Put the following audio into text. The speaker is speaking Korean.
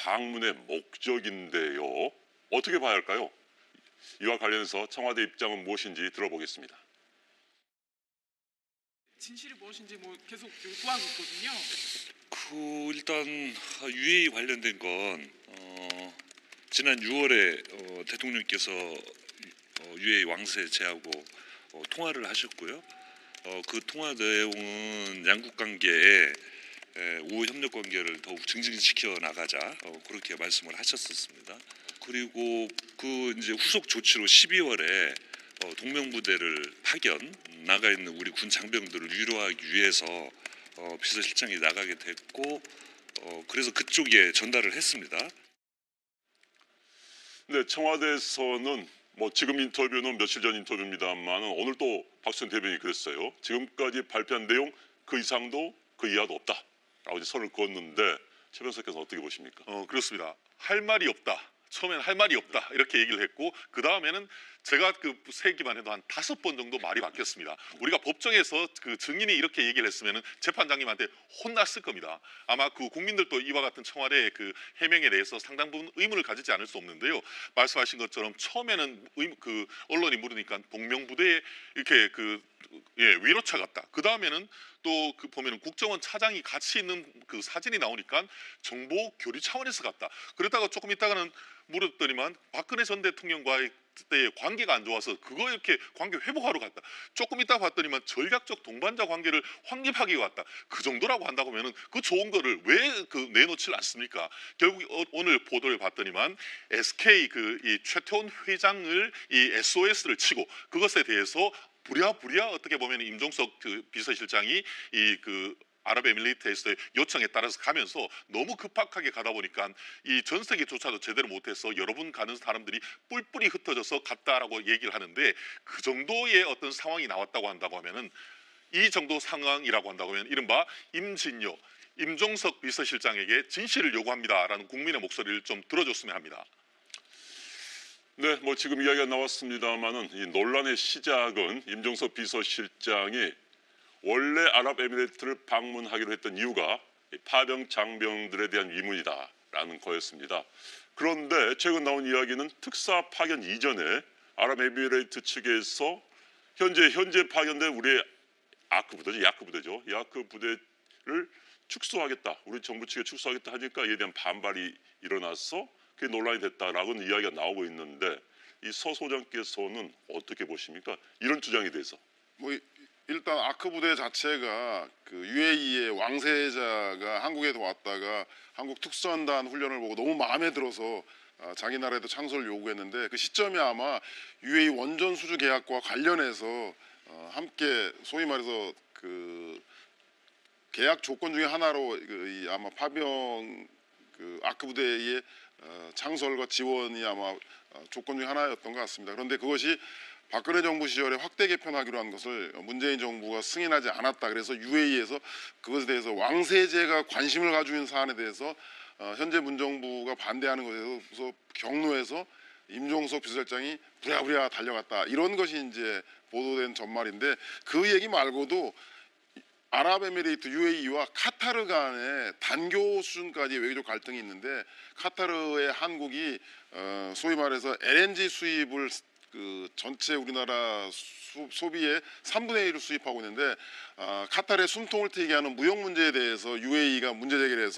방문의 목적인데요. 어떻게 봐야 할까요? 이와 관련해서 청와대 입장은 무엇인지 들어보겠습니다. 진실이 무엇인지 계속 구하고 있거든요. 일단 UAE 관련된 건 지난 6월에 대통령께서 UAE 왕세제하고 통화를 하셨고요. 그 통화 내용은 양국 관계에 우호 협력 관계를 더욱 증진시켜 나가자 그렇게 말씀을 하셨었습니다. 그리고 그 이제 후속 조치로 12월에 동명부대를 파견 나가 있는 우리 군 장병들을 위로하기 위해서 비서실장이 나가게 됐고 그래서 그쪽에 전달을 했습니다. 네, 청와대에서는 지금 인터뷰는 며칠 전 인터뷰입니다만 오늘 또 박수현 대변인이 그랬어요. 지금까지 발표한 내용 그 이상도 그 이하도 없다라고 선을 그었는데 최 변호사께서 어떻게 보십니까? 그렇습니다. 할 말이 없다. 처음에는 할 말이 없다 이렇게 얘기를 했고 그 다음에는 제가 세기만 해도 한 5번 정도 말이 바뀌었습니다. 우리가 법정에서 그 증인이 이렇게 얘기를 했으면 재판장님한테 혼났을 겁니다. 아마 그 국민들도 이와 같은 청와대의 그 해명에 대해서 상당 부분 의문을 가지지 않을 수 없는데요. 말씀하신 것처럼 처음에는 언론이 물으니까 동명부대에 이렇게 위로차 같다. 그 다음에는 또 보면은 국정원 차장이 같이 있는 그 사진이 나오니까 정보 교류 차원에서 갔다. 그러다가 조금 있다가는 물었더니만 박근혜 전 대통령과의 그때의 관계가 안 좋아서 그거 이렇게 관계 회복하러 갔다. 조금 있다 봤더니만 전략적 동반자 관계를 확립하기 왔다. 그 정도라고 한다고 하면은 그 좋은 거를 왜 내놓질 않습니까? 결국 오늘 보도를 봤더니만 SK 이 최태원 회장을 이 SOS를 치고 그것에 대해서 부랴부랴 어떻게 보면 임종석 비서실장이 아랍에미리트에서의 요청에 따라서 가면서 너무 급박하게 가다 보니까 이 전세계조차도 제대로 못해서 여러분 가는 사람들이 뿔뿔이 흩어져서 갔다라고 얘기를 하는데 그 정도의 어떤 상황이 나왔다고 한다고 하면은 이 정도 상황이라고 한다고 하면 이른바 임진요, 임종석 비서실장에게 진실을 요구합니다라는 국민의 목소리를 좀 들어줬으면 합니다. 네, 지금 이야기가 나왔습니다만은 이 논란의 시작은 임종석 비서실장이 원래 아랍에미리트를 방문하기로 했던 이유가 파병 장병들에 대한 위문이다라는 거였습니다. 그런데 최근 나온 이야기는 특사 파견 이전에 아랍에미리트 측에서 현재 파견된 우리의 야크 부대죠. 야크 부대를 축소하겠다. 우리 정부 측에 축소하겠다 하니까 이에 대한 반발이 일어나서 그게 논란이 됐다라고는 이야기가 나오고 있는데 이 서 소장께서는 어떻게 보십니까? 이런 주장에 대해서. 일단 아크 부대 자체가 UAE의 왕세자가 한국에 왔다가 한국 특수한단 훈련을 보고 너무 마음에 들어서 자기 나라에도 창설을 요구했는데 그 시점이 아마 UAE 원전 수주 계약과 관련해서 함께 소위 말해서 계약 조건 중에 하나로 아마 파병 아크 부대의 창설과 지원이 아마 조건 중에 하나였던 것 같습니다. 그런데 그것이 박근혜 정부 시절에 확대 개편하기로 한 것을 문재인 정부가 승인하지 않았다. 그래서 UAE에서 그것에 대해서 왕세제가 관심을 가지고 있는 사안에 대해서 현재 문정부가 반대하는 것에 대해서 경로에서 임종석 비서실장이 부랴부랴 달려갔다. 이런 것이 이제 보도된 전말인데 그 얘기 말고도 아랍에미리트 UAE와 카타르 간의 단교 수준까지 외교적 갈등이 있는데 카타르의 한국이 소위 말해서 LNG 수입을 전체 우리나라 소비의 3분의 1을 수입하고 있는데 카타르의 숨통을 트이게 하는 무역 문제에 대해서 UAE가 문제 제기를 해서